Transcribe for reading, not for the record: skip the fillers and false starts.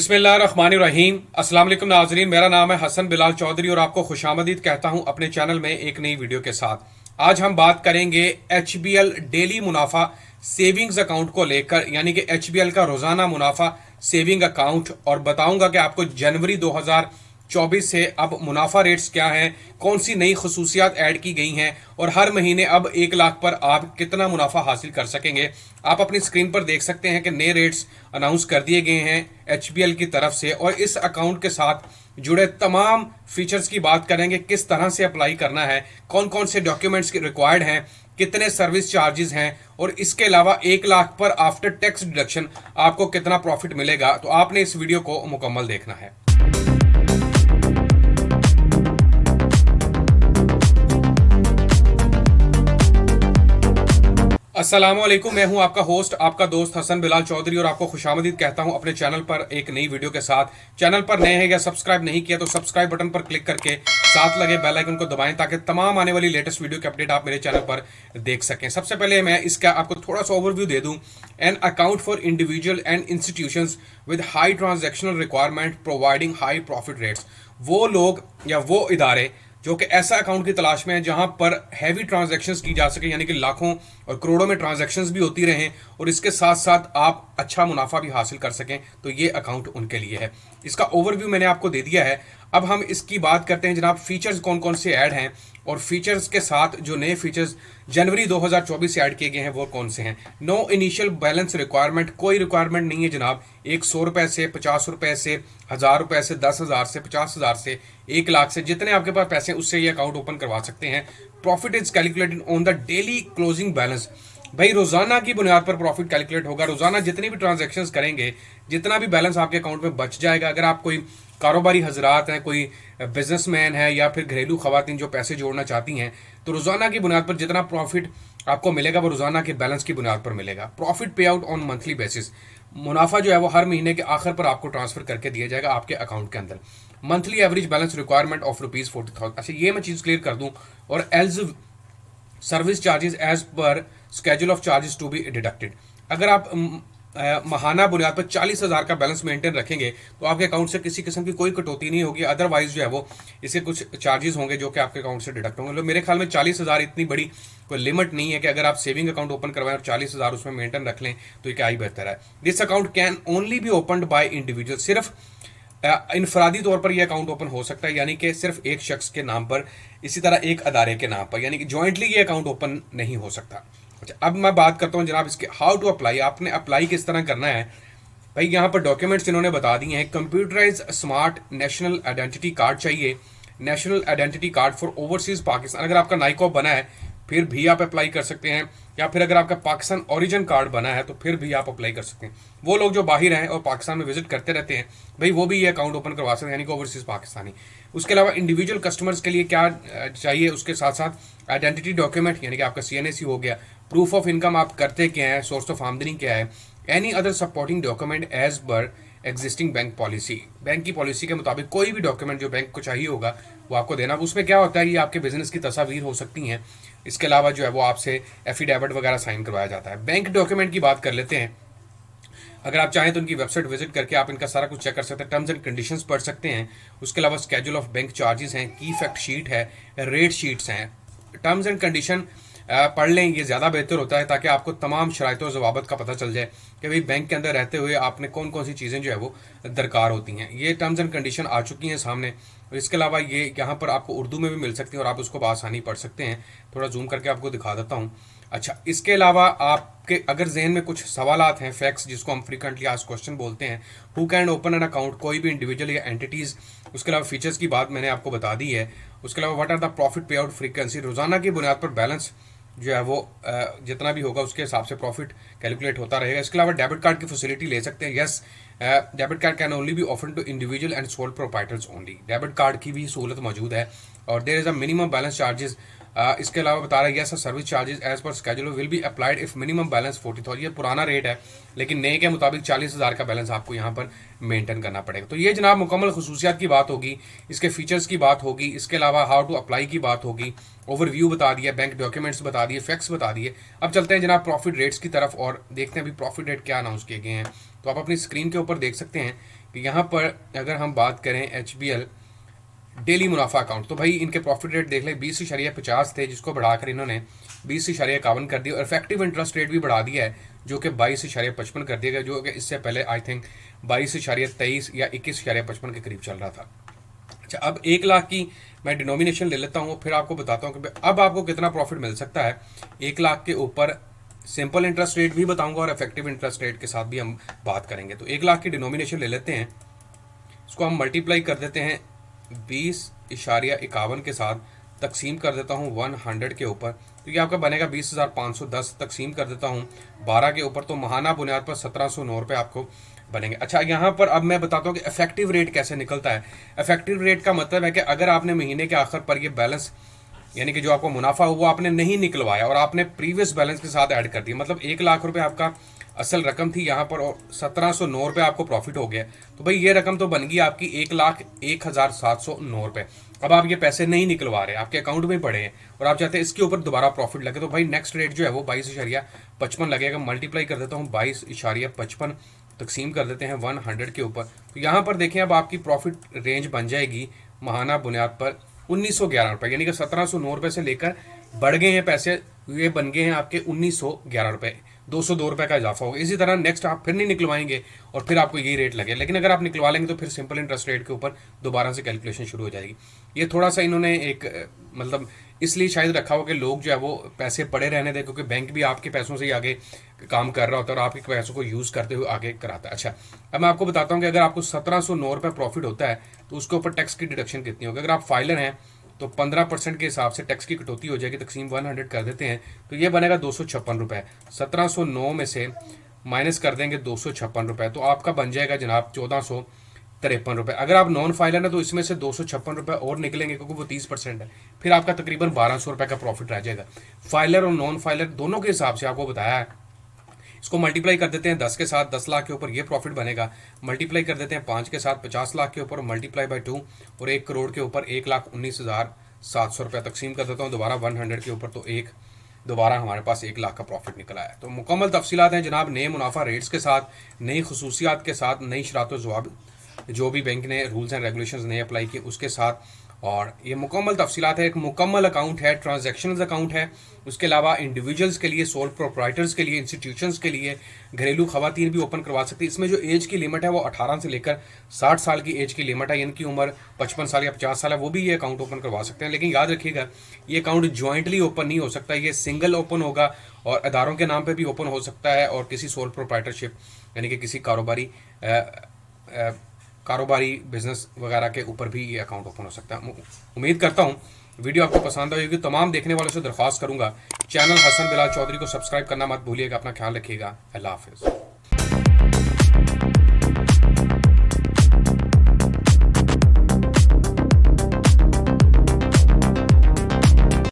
बिस्मिल्लाहिर्रहमानिर्रहीम। अस्सलाम वालेकुम नाजरीन, मेरा नाम है हसन बिलाल चौधरी और आपको खुशामदीद कहता हूं अपने चैनल में एक नई वीडियो के साथ। आज हम बात करेंगे HBL डेली मुनाफा सेविंग्स अकाउंट को लेकर, यानी कि HBL का रोजाना मुनाफा सेविंग अकाउंट, और बताऊंगा कि आपको जनवरी 2024 से अब मुनाफा रेट्स क्या हैं, कौन सी नई खसूसियात ऐड की गई हैं और हर महीने अब 1 लाख पर आप कितना मुनाफा हासिल कर सकेंगे। आप अपनी स्क्रीन पर देख सकते हैं कि नए रेट्स अनाउंस कर दिए गए हैं HBL की तरफ से, और इस अकाउंट के साथ जुड़े तमाम फीचर्स की बात करेंगे। किस तरह से अप्लाई करना है, कौन कौन से डॉक्यूमेंट्स रिक्वायर्ड हैं, कितने सर्विस चार्जेस हैं, और इसके अलावा 1 लाख पर आफ्टर टैक्स डिडक्शन आपको कितना प्रॉफिट मिलेगा। तो आपने इस वीडियो को मुकम्मल देखना है। अस्सलामुअलैकुम, मैं हूं आपका होस्ट, आपका दोस्त हसन बिलाल चौधरी, और आपको खुशामदीद कहता हूं अपने चैनल पर एक नई वीडियो के साथ। चैनल पर नए हैं या सब्सक्राइब नहीं किया तो सब्सक्राइब बटन पर क्लिक करके साथ लगे बेल आइकन को दबाएं ताकि तमाम आने वाली लेटेस्ट वीडियो के अपडेट आप मेरे चैनल पर देख सकें। सबसे पहले मैं इसका आपको थोड़ा सा ओवरव्यू दे दूं। An account for individual and institutions with high transactional requirement providing high profit rates. वो लोग या वो इदारे जो कि ऐसा अकाउंट की तलाश में है जहां पर हैवी ट्रांजैक्शंस की जा सके, यानी कि लाखों और करोड़ों में ट्रांजैक्शंस भी होती रहें और इसके साथ साथ आप अच्छा मुनाफा भी हासिल कर सकें, तो ये अकाउंट उनके लिए है। इसका ओवरव्यू मैंने आपको दे दिया है। अब हम इसकी बात करते हैं जनाब, फीचर्स कौन कौन से ऐड हैं और फीचर्स के साथ जो नए फीचर्स जनवरी 2024 से ऐड किए गए हैं वो कौन से हैं। नो इनिशियल बैलेंस रिक्वायरमेंट, कोई रिक्वायरमेंट नहीं है जनाब। एक 100 रुपए से, 50 रुपए से, 1000 रुपए से, 10,000 से, 50,000 से, 1 लाख से, जितने आपके पास पैसे उससे ये अकाउंट ओपन करवा सकते हैं। Profit is calculated on the daily closing balance. भाई रोजाना की बुनियाद पर प्रॉफिट कैलकुलेट होगा। रोजाना जितनी भी ट्रांजैक्शंस करेंगे, जितना भी बैलेंस आपके अकाउंट में बच जाएगा, अगर आप कोई कारोबारी हजरात हैं, कोई बिजनेसमैन है या फिर घरेलू खवातीन जो पैसे जोड़ना चाहती हैं, तो रोजाना की बुनियाद पर जितना प्रॉफिट आपको मिलेगा वो रोजाना के बैलेंस की बुनियाद पर मिलेगा। प्रॉफिट पे आउट ऑन मंथली बेसिस, मुनाफा जो है वो हर महीने के आखिर पर आपको ट्रांसफर करके दिया जाएगा आपके अकाउंट के अंदर। Monthly average balance requirement of ₹40,000। अच्छा, ये मैं चीज क्लियर कर दूं। और else service charges as per schedule of charges to be deducted. अगर आप माहाना बुनियाद पर 40,000 का बैलेंस मेंटेन रखेंगे तो आपके अकाउंट से किसी किस्म की कोई कटौती नहीं होगी। अदरवाइज जो है वो इससे कुछ चार्जेस होंगे जो कि आपके अकाउंट से डिडक्ट होंगे। तो मेरे ख्याल में 40,000 इतनी बड़ी कोई लिमिट नहीं है कि अगर आप सेविंग अकाउंट ओपन करवाएं और 40,000 उसमें मेंटेन रख लें तो ये क्या ही बेहतर है। This account can only be open by individual. सिर्फ इनफरादी तौर पर यह अकाउंट ओपन हो सकता है, यानी कि सिर्फ एक शख्स के नाम पर, इसी तरह एक अदारे के नाम पर, यानी कि ज्वाइंटली ये अकाउंट ओपन नहीं हो सकता। अच्छा, अब मैं बात करता हूं जनाब इसके हाउ टू अप्लाई। आपने अप्लाई किस तरह करना है। भाई यहाँ पर डॉक्यूमेंट्स इन्होंने बता दिए हैं। Computerised smart national identity card चाहिए, national identity card for overseas Pakistan. अगर आपका नाइकॉप बना है फिर भी आप अप्लाई कर सकते हैं, या फिर अगर आपका पाकिस्तान ओरिजिन कार्ड बना है तो फिर भी आप अप्लाई कर सकते हैं। वो लोग जो बाहर हैं और पाकिस्तान में विजिट करते रहते हैं, भाई वो भी ये अकाउंट ओपन करवा सकते हैं, यानी कि ओवरसीज पाकिस्तानी। उसके अलावा इंडिविजुअल कस्टमर्स के लिए क्या चाहिए, उसके साथ साथ आइडेंटिटी डॉक्यूमेंट, यानी कि आपका CNAC हो गया, प्रूफ ऑफ इनकम आप करते क्या है, सोर्स ऑफ आमदनी क्या है, any other supporting document as per existing bank policy. Bank की पॉलिसी के मुताबिक कोई भी डॉक्यूमेंट जो बैंक को चाहिए होगा वो आपको देना। उसमें क्या होता है, ये आपके बिजनेस की तस्वीर हो सकती हैं। इसके अलावा जो है वो आपसे एफिडेविट वगैरह साइन करवाया जाता है। बैंक डॉक्यूमेंट की बात कर लेते हैं। अगर आप चाहें तो उनकी वेबसाइट विजिट करके आप इनका सारा कुछ चेक कर सकते हैं, टर्म्स एंड कंडीशंस पढ़ सकते हैं। उसके अलावा स्केड्यूल ऑफ बैंक चार्जेस हैं, की फैक्ट शीट है, रेट शीट्स हैं। टर्म्स एंड कंडीशन पढ़ लें, ये ज़्यादा बेहतर होता है ताकि आपको तमाम शराइत और ज़वाबत का पता चल जाए कि भाई बैंक के अंदर रहते हुए आपने कौन कौन सी चीज़ें जो है वो दरकार होती हैं। ये टर्म्स एंड कंडीशन आ चुकी हैं सामने, और इसके अलावा ये यहाँ पर आपको उर्दू में भी मिल सकती है और आप उसको बआसानी पढ़ सकते हैं। थोड़ा जूम करके आपको दिखा देता हूँ। अच्छा, इसके अलावा आपके अगर जहन में कुछ सवालात हैं, फैक्ट्स जिसको हम फ्रीक्वेंटली आस्क्ड क्वेश्चन बोलते हैं, who can open an account, कोई भी इंडिविजुअल या एंटिटीज़। उसके अलावा फीचर्स की बात मैंने आपको बता दी है। उसके अलावा व्हाट आर द प्रॉफिट पे आउट फ्रीक्वेंसी, रोजाना की बुनियाद पर बैलेंस जो है वो जितना भी होगा उसके हिसाब से प्रॉफिट कैलकुलेट होता रहेगा। इसके अलावा डेबिट कार्ड की फैसिलिटी ले सकते हैं। Yes, debit card can only be offered to individual and sole proprietors only. Debit card की भी सहूलत मौजूद है। और there is a minimum balance charges. इसके अलावा बता रहा है yes service charges as per schedule will be applied if minimum balance 40,000। ये पुराना रेट है, लेकिन नए के मुताबिक 40,000 का बैलेंस आपको यहाँ पर मेंटेन करना पड़ेगा। तो ये जनाब मुकम्मल खसूसियात की बात होगी, इसके फीचर्स की बात होगी, इसके अलावा हाउ टू अप्लाई की बात होगी, ओवरव्यू बता दिया, बैंक डॉक्यूमेंट्स बता दिए, फैक्ट्स बता दिए। अब चलते हैं जनाब प्रॉफिट रेट्स की तरफ और देखते हैं अभी प्रॉफिट रेट क्या अनाउंस किए गए हैं। तो आप अपनी स्क्रीन के ऊपर देख सकते हैं कि यहाँ पर अगर हम बात करें HBL डेली मुनाफा अकाउंट, तो भाई इनके प्रॉफिट रेट देख लें 20.50 थे, जिसको बढ़ाकर इन्होंने 20.51 कर दिया और इफेक्टिव इंटरेस्ट रेट भी बढ़ा दिया है जो कि 22.55 कर दिया गया, जो कि इससे पहले आई थिंक 22.23 या 21.55 के करीब चल रहा था। अच्छा, अब 1 लाख की मैं डिनोमिनेशन ले लेता हूँ, फिर आपको बताता हूँ कि अब आपको कितना प्रॉफिट मिल सकता है 1 लाख के ऊपर। सिंपल इंटरेस्ट रेट भी बताऊंगा और इफेक्टिव इंटरेस्ट रेट के साथ भी हम बात करेंगे। तो 1 लाख की डिनोमिनेशन ले लेते हैं, इसको हम मल्टीप्लाई कर देते हैं 20.51 के साथ, तकसीम कर देता हूँ 100 के ऊपर, तो ये आपका बनेगा 20,510। तकसीम कर देता हूँ 12 के ऊपर, तो महाना बुनियाद पर 1709 रुपये आपको बनेंगे। अच्छा, यहाँ पर अब मैं बताता हूँ कि इफेक्टिव रेट कैसे निकलता है। इफेक्टिव रेट का मतलब है कि अगर आपने महीने के आखिर पर ये बैलेंस, यानी कि जो आपको मुनाफा हो वो आपने नहीं निकलवाया और आपने प्रीवियस बैलेंस के साथ ऐड कर दिया, मतलब 1 लाख रुपए आपका असल रकम थी यहाँ पर और 1709 रुपये आपको प्रॉफिट हो गया, तो भाई ये रकम तो बन गई आपकी 1,01,709 रुपये। अब आप ये पैसे नहीं निकलवा रहे, आपके अकाउंट में पड़े हैं और आप चाहते हैं इसके ऊपर दोबारा प्रॉफिट लगे, तो भाई नेक्स्ट रेट जो है वो 22.55 लगेगा। मल्टीप्लाई कर देता हूँ 22.55, तकसीम कर देते हैं 100 के ऊपर, तो यहाँ पर देखें अब आपकी प्रॉफिट रेंज बन जाएगी महाना बुनियाद पर 1911 रुपये, यानी कि 1709 रुपये से लेकर बढ़ गए हैं पैसे, ये बन गए हैं आपके 1911 रुपये, 202 रुपये का इजाफा होगा। इसी तरह नेक्स्ट आप फिर नहीं निकलवाएंगे और फिर आपको यही रेट लगे, लेकिन अगर आप निकलवा लेंगे तो फिर सिंपल इंटरेस्ट रेट के ऊपर दोबारा से कैलकुलेशन शुरू हो जाएगी। ये थोड़ा सा इन्होंने एक मतलब इसलिए शायद रखा हो कि लोग जो है वो पैसे पड़े रहने दें, क्योंकि बैंक भी आपके पैसों से ही आगे काम कर रहा होता है और आपके पैसों को यूज़ करते हुए आगे कराता है। अच्छा, अब मैं आपको बताता हूँ कि अगर आपको 1709 रुपये प्रॉफिट होता है तो उसके ऊपर टैक्स की डिडक्शन कितनी होगी। अगर आप फाइलर हैं तो 15% के हिसाब से टैक्स की कटौती हो जाएगी। तकसीम 100 कर देते हैं तो ये बनेगा 256 रुपये। 1709 में से माइनस कर देंगे 256 रुपये, तो आपका बन जाएगा जनाब 1453 रुपये। अगर आप नॉन फाइलर है तो इसमें से 256 रुपये और निकलेंगे क्योंकि वो 30% है, फिर आपका तकरीबन 1200 रुपये का प्रॉफिट रह जाएगा। फाइलर और नॉन फाइलर दोनों के हिसाब से आपको बताया है। इसको मल्टीप्लाई कर देते हैं 10 के साथ, 10 लाख के ऊपर ये प्रॉफिट बनेगा। मल्टीप्लाई कर देते हैं 5 के साथ, 50 लाख के ऊपर, मल्टीप्लाई बाय 2 और 1 करोड़ के ऊपर 1,19,700 रुपये। तकसीम कर देता हूँ दोबारा 100 के ऊपर, तो दोबारा हमारे पास 1 लाख का प्रॉफिट निकला है। तो मुकम्मल तफसीलात हैं जनाब, नए मुनाफा रेट्स के साथ, नई खसूसियात के साथ, नई शरात जवाब जो भी बैंक ने रूल्स एंड रेगुलेशंस नए अप्लाई किए उसके साथ, और ये मुकम्मल तफसीलात है। एक मुकम्मल अकाउंट है, ट्रांजैक्शंस अकाउंट है। उसके अलावा इंडिविजुअल्स के लिए, सोल प्रोप्राइटर्स के लिए, इंस्टीट्यूशंस के लिए, घरेलू खवातीन भी ओपन करवा सकती है। इसमें जो एज की लिमिट है वो 18 से लेकर 60 साल की एज की लिमिट है, इनकी उम्र 55 साल या 50 साल है, वो भी ये अकाउंट ओपन करवा सकते हैं। लेकिन याद रखिएगा ये अकाउंट ज्वाइंटली ओपन नहीं हो सकता, ये सिंगल ओपन होगा और अदारों के नाम पर भी ओपन हो सकता है और किसी सोल प्रोप्राइटरशिप यानी कि किसी कारोबारी बिजनेस वगैरह के ऊपर भी ये अकाउंट ओपन हो सकता है। उम्मीद करता हूँ वीडियो आपको पसंद आई होगी। तमाम देखने वालों से दरख्वास्त करूंगा चैनल हसन बिलाल चौधरी को सब्सक्राइब करना मत भूलिएगा। अपना ख्याल रखिएगा। अल्लाह हाफिज़।